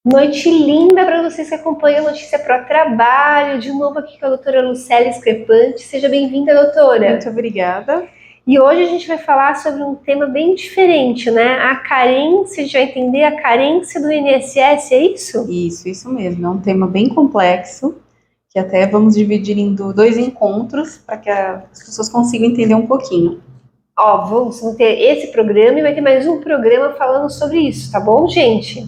Noite linda para vocês que acompanham a Notícia Pro Trabalho. De novo aqui com a doutora Lucélia Screpante. Seja bem-vinda, doutora. Muito obrigada. E hoje a gente vai falar sobre um tema bem diferente, né? A carência, a gente vai entender a carência do INSS, é isso? Isso mesmo. É um tema bem complexo, que até vamos dividir em dois encontros, para que as pessoas consigam entender um pouquinho. Ó, vamos ter esse programa e vai ter mais um programa falando sobre isso, tá bom, gente?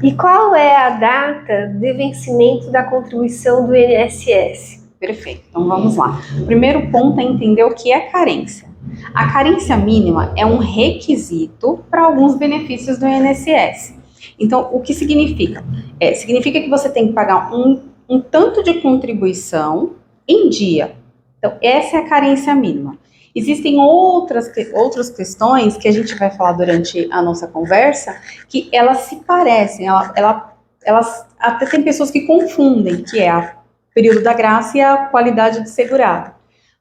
E qual é a data de vencimento da contribuição do INSS? Perfeito, então vamos lá. O primeiro ponto é entender o que é carência. A carência mínima é um requisito para alguns benefícios do INSS. Então, o que significa? Significa que você tem que pagar um tanto de contribuição em dia. Então, essa é a carência mínima. Existem outras questões que a gente vai falar durante a nossa conversa, que elas se parecem, elas até tem pessoas que confundem, que é o período da graça e a qualidade do segurado.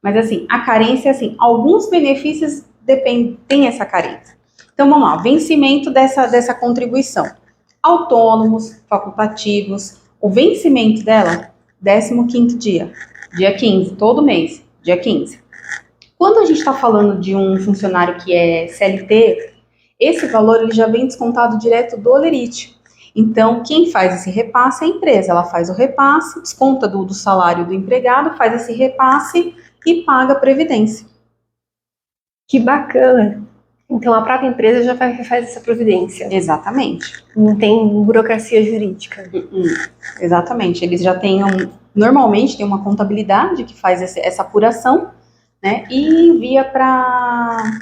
Mas assim, a carência, assim, alguns benefícios têm essa carência. Então vamos lá, vencimento dessa contribuição. Autônomos, facultativos, o vencimento dela, 15º dia, dia 15, todo mês, dia 15. Quando a gente está falando de um funcionário que é CLT, esse valor ele já vem descontado direto do holerite. Então, quem faz esse repasse é a empresa. Ela faz o repasse, desconta do salário do empregado, faz esse repasse e paga a previdência. Que bacana! Então, a própria empresa já faz essa providência. Exatamente. Não tem burocracia jurídica. Exatamente. Eles já têm, normalmente, tem uma contabilidade que faz essa apuração, né, e envia para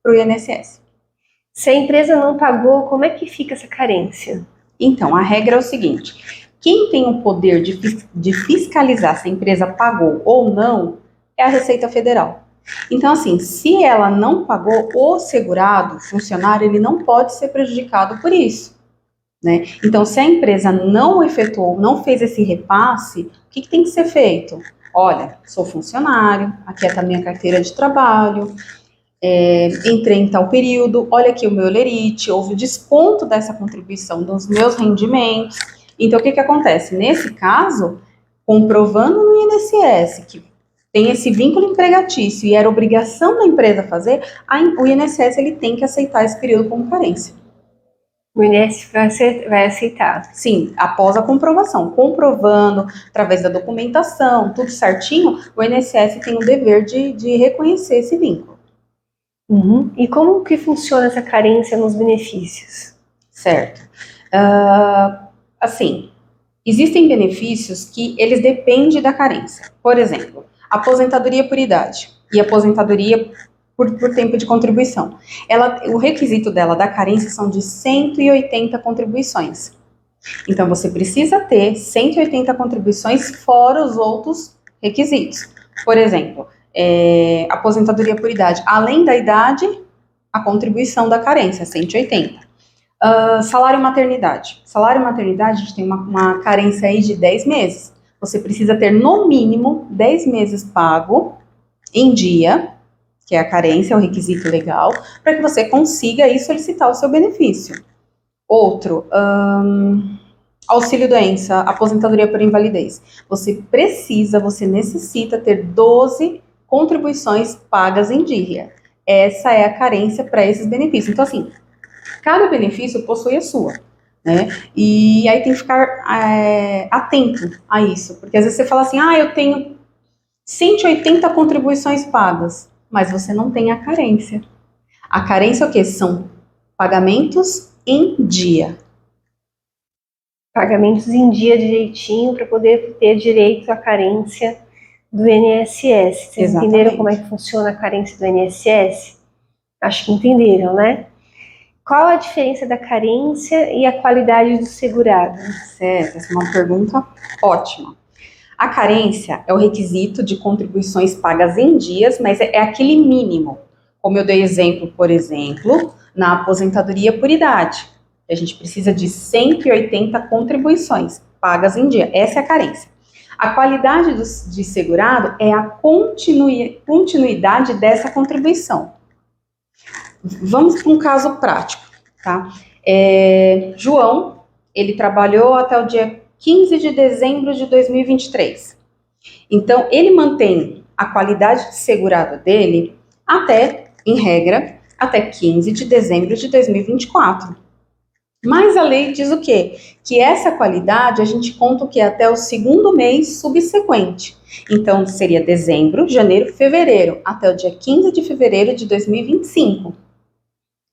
o INSS. Se a empresa não pagou, como é que fica essa carência? Então, a regra é o seguinte: quem tem o poder de fiscalizar se a empresa pagou ou não é a Receita Federal. Então, assim, se ela não pagou, o segurado, o funcionário, ele não pode ser prejudicado por isso, né? Então, se a empresa não efetuou, não fez esse repasse, o que tem que ser feito? Olha, sou funcionário, aqui está a minha carteira de trabalho, entrei em tal período, olha aqui o meu holerite, houve desconto dessa contribuição dos meus rendimentos. Então, o que acontece? Nesse caso, comprovando no INSS que tem esse vínculo empregatício e era obrigação da empresa fazer, o INSS ele tem que aceitar esse período como carência. O INSS vai aceitar? Sim, após a comprovação. Comprovando, através da documentação, tudo certinho, o INSS tem o dever de reconhecer esse vínculo. Uhum. E como que funciona essa carência nos benefícios? Certo. Assim, existem benefícios que eles dependem da carência. Por exemplo, aposentadoria por idade e aposentadoria por tempo de contribuição. O requisito dela da carência são de 180 contribuições. Então, você precisa ter 180 contribuições fora os outros requisitos. Por exemplo, aposentadoria por idade. Além da idade, a contribuição da carência, 180. Salário maternidade. Salário maternidade, a gente tem uma carência aí de 10 meses. Você precisa ter, no mínimo, 10 meses pago em dia, que é a carência, é o requisito legal, para que você consiga aí solicitar o seu benefício. Outro, auxílio-doença, aposentadoria por invalidez. Você necessita ter 12 contribuições pagas em dia. Essa é a carência para esses benefícios. Então, assim, cada benefício possui a sua, né? E aí tem que ficar atento a isso, porque às vezes você fala assim, eu tenho 180 contribuições pagas, mas você não tem a carência. A carência é o quê? São pagamentos em dia. Pagamentos em dia direitinho para poder ter direito à carência do INSS. Vocês entenderam como é que funciona a carência do INSS? Acho que entenderam, né? Qual a diferença da carência e a qualidade do segurado? Certo, essa é uma pergunta ótima. A carência é o requisito de contribuições pagas em dias, mas é aquele mínimo. Como eu dei exemplo, por exemplo, na aposentadoria por idade. A gente precisa de 180 contribuições pagas em dia. Essa é a carência. A qualidade de segurado é a continuidade dessa contribuição. Vamos para um caso prático, tá? João ele trabalhou até o dia 15 de dezembro de 2023. Então, ele mantém a qualidade de segurado dele até, em regra, até 15 de dezembro de 2024. Mas a lei diz o quê? Que essa qualidade a gente conta o quê? Até o segundo mês subsequente. Então, seria dezembro, janeiro, fevereiro, até o dia 15 de fevereiro de 2025.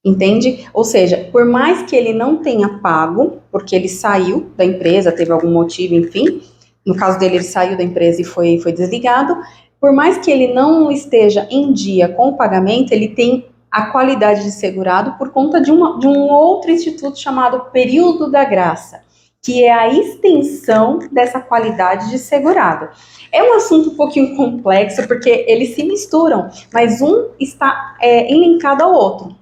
Entende? Ou seja, por mais que ele não tenha pago, porque ele saiu da empresa, teve algum motivo, enfim, no caso dele, ele saiu da empresa e foi desligado, por mais que ele não esteja em dia com o pagamento, ele tem a qualidade de segurado por conta de um outro instituto chamado período da graça, que é a extensão dessa qualidade de segurado. É um assunto um pouquinho complexo, porque eles se misturam, mas um está linkado ao outro.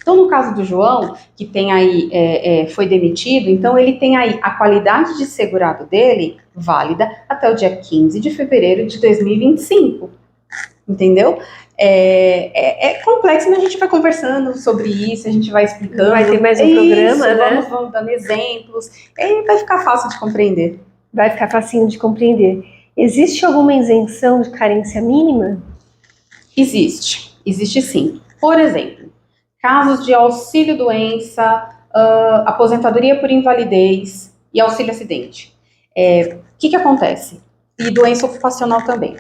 Então, no caso do João, que tem aí, foi demitido, então ele tem aí a qualidade de segurado dele válida até o dia 15 de fevereiro de 2025. Entendeu? É complexo, mas a gente vai conversando sobre isso, a gente vai explicando. Vai ter mais um programa, né? Vamos dando exemplos, e vai ficar fácil de compreender. Vai ficar facinho de compreender. Existe alguma isenção de carência mínima? Existe sim. Por exemplo, casos de auxílio-doença, aposentadoria por invalidez e auxílio-acidente. O que acontece? E doença ocupacional também.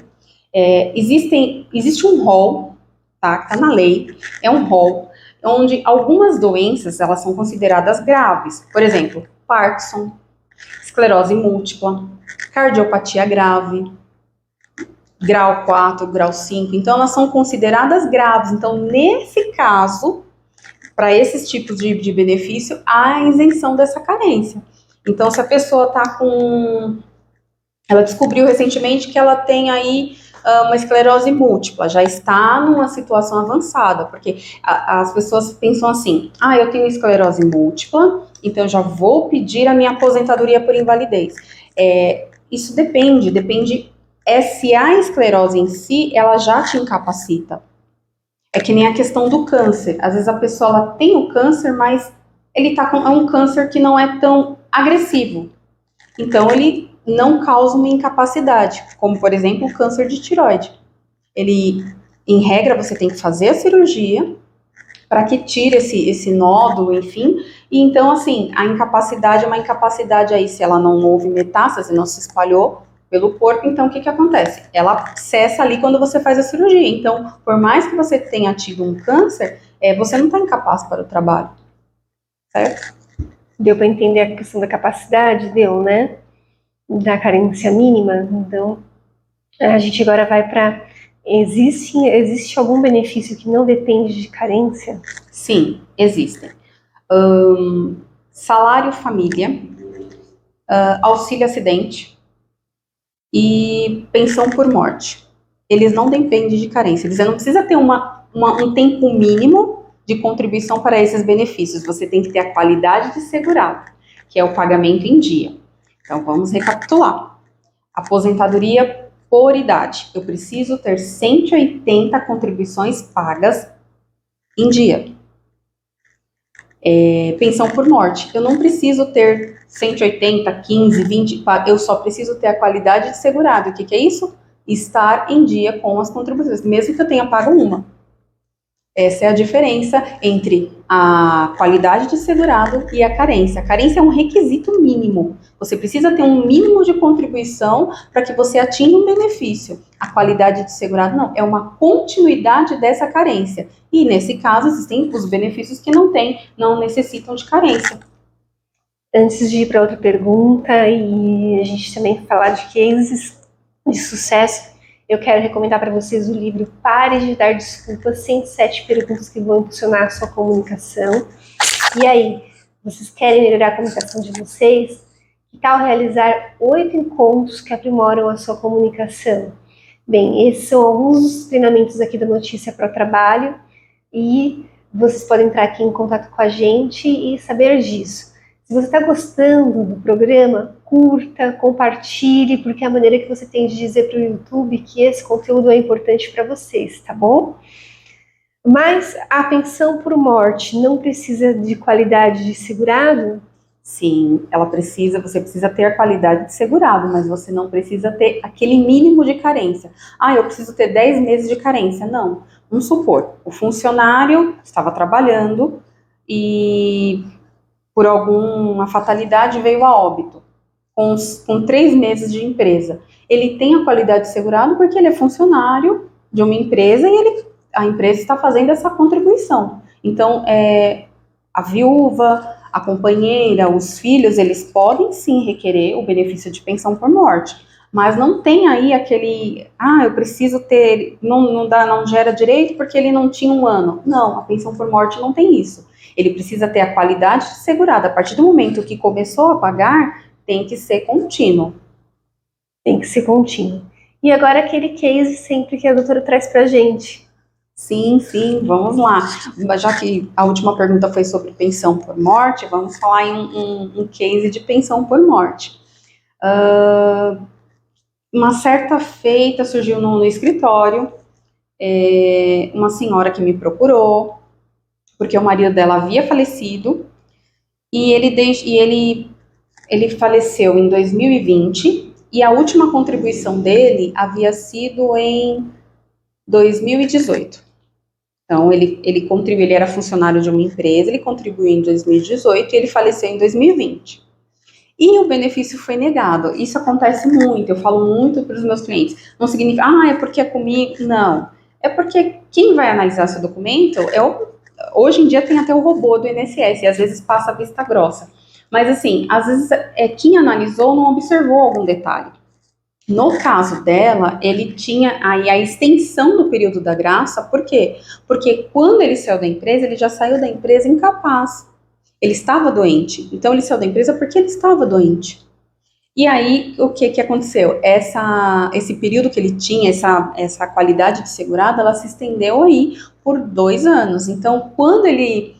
Existe um rol, tá? Que tá na lei, é um rol, onde algumas doenças, elas são consideradas graves. Por exemplo, Parkinson, esclerose múltipla, cardiopatia grave, grau 4, grau 5, então elas são consideradas graves. Então, nesse caso, para esses tipos de benefício, há a isenção dessa carência. Então, se a pessoa está ela descobriu recentemente que ela tem aí uma esclerose múltipla, já está numa situação avançada, porque as pessoas pensam assim, eu tenho esclerose múltipla, então eu já vou pedir a minha aposentadoria por invalidez. Isso depende se a esclerose em si, ela já te incapacita. É que nem a questão do câncer. Às vezes a pessoa ela tem o câncer, mas ele é um câncer que não é tão agressivo. Então ele não causa uma incapacidade, como por exemplo o câncer de tireoide. Ele, em regra, você tem que fazer a cirurgia para que tire esse nódulo, enfim. E então, assim, a incapacidade é uma incapacidade aí, se ela não houve metástase, não se espalhou pelo corpo, então o que acontece? Ela cessa ali quando você faz a cirurgia. Então, por mais que você tenha tido um câncer, você não está incapaz para o trabalho, certo? Deu para entender a questão da capacidade? Deu, né? Da carência mínima. Então, a gente agora vai para... Existe algum benefício que não depende de carência? Sim, existem. Salário família, auxílio acidente e pensão por morte. Eles não dependem de carência. Você não precisa ter um tempo mínimo de contribuição para esses benefícios. Você tem que ter a qualidade de segurado, que é o pagamento em dia. Então, vamos recapitular. Aposentadoria por idade. Eu preciso ter 180 contribuições pagas em dia. Pensão por morte. Eu não preciso ter 180, 15, 20, eu só preciso ter a qualidade de segurado. O que é isso? Estar em dia com as contribuições, mesmo que eu tenha pago uma. Essa é a diferença entre a qualidade de segurado e a carência. A carência é um requisito mínimo. Você precisa ter um mínimo de contribuição para que você atinja um benefício. A qualidade de segurado não, é uma continuidade dessa carência. E nesse caso existem os benefícios que não necessitam de carência. Antes de ir para outra pergunta e a gente também falar de cases de sucesso, eu quero recomendar para vocês o livro Pare de Dar Desculpas, 107 perguntas que vão impulsionar a sua comunicação. E aí, vocês querem melhorar a comunicação de vocês? Que tal realizar 8 encontros que aprimoram a sua comunicação? Bem, esses são alguns dos treinamentos aqui da Notícia para o Trabalho e vocês podem entrar aqui em contato com a gente e saber disso. Se você está gostando do programa, curta, compartilhe, porque é a maneira que você tem de dizer para o YouTube que esse conteúdo é importante para vocês, tá bom? Mas a pensão por morte não precisa de qualidade de segurado? Sim, você precisa ter a qualidade de segurado, mas você não precisa ter aquele mínimo de carência. Ah, eu preciso ter 10 meses de carência. Não. Vamos supor, o funcionário estava trabalhando e por alguma fatalidade veio a óbito, com 3 meses de empresa. Ele tem a qualidade de segurado porque ele é funcionário de uma empresa e a empresa está fazendo essa contribuição. Então, a viúva, a companheira, os filhos, eles podem sim requerer o benefício de pensão por morte, mas não tem aí aquele, eu preciso ter, não gera direito porque ele não tinha um ano. Não, a pensão por morte não tem isso. Ele precisa ter a qualidade segurada. A partir do momento que começou a pagar, tem que ser contínuo. Tem que ser contínuo. E agora aquele case sempre que a doutora traz pra gente. Sim, vamos lá. Já que a última pergunta foi sobre pensão por morte, vamos falar em um case de pensão por morte. Uma certa feita surgiu no escritório, uma senhora que me procurou, porque o marido dela havia falecido, e ele faleceu em 2020, e a última contribuição dele havia sido em 2018. Então, ele contribuiu, ele era funcionário de uma empresa, ele contribuiu em 2018 e ele faleceu em 2020. E o benefício foi negado. Isso acontece muito, eu falo muito para os meus clientes. Não significa, é porque é comigo. Não. É porque quem vai analisar seu documento hoje em dia tem até o robô do INSS, e às vezes passa a vista grossa. Mas assim, às vezes quem analisou não observou algum detalhe. No caso dela, ele tinha aí a extensão do período da graça, por quê? Porque quando ele saiu da empresa, ele já saiu da empresa incapaz. Ele estava doente. Então, ele saiu da empresa porque ele estava doente. E aí, o que aconteceu? Esse período que ele tinha, essa qualidade de segurado, ela se estendeu aí por 2 anos. Então, quando ele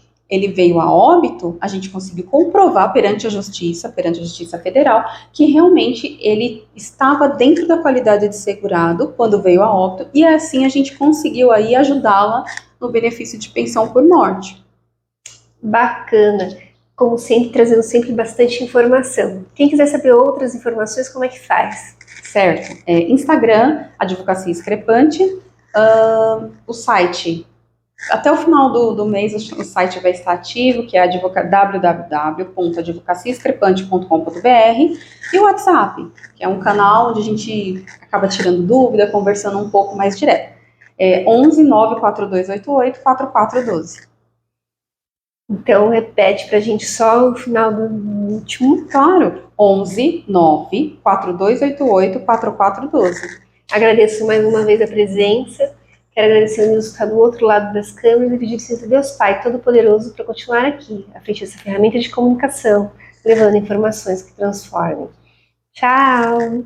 veio a óbito, a gente conseguiu comprovar perante a Justiça Federal, que realmente ele estava dentro da qualidade de segurado quando veio a óbito, e assim a gente conseguiu aí ajudá-la no benefício de pensão por morte. Bacana. Como sempre, trazendo sempre bastante informação. Quem quiser saber outras informações, como é que faz? Certo. Instagram, Advocacia Discrepante, o site. Até o final do mês o site vai estar ativo, que é www.advocaciadiscrepante.com.br, e o WhatsApp, que é um canal onde a gente acaba tirando dúvida, conversando um pouco mais direto. 11 94288 4412. Então, repete para a gente só o final do último. Claro, 11 94288 4412. Agradeço mais uma vez a presença. Quero agradecer o Nilson que está do outro lado das câmeras e pedir licença a Deus Pai Todo-Poderoso para continuar aqui, à frente dessa ferramenta de comunicação, levando informações que transformem. Tchau!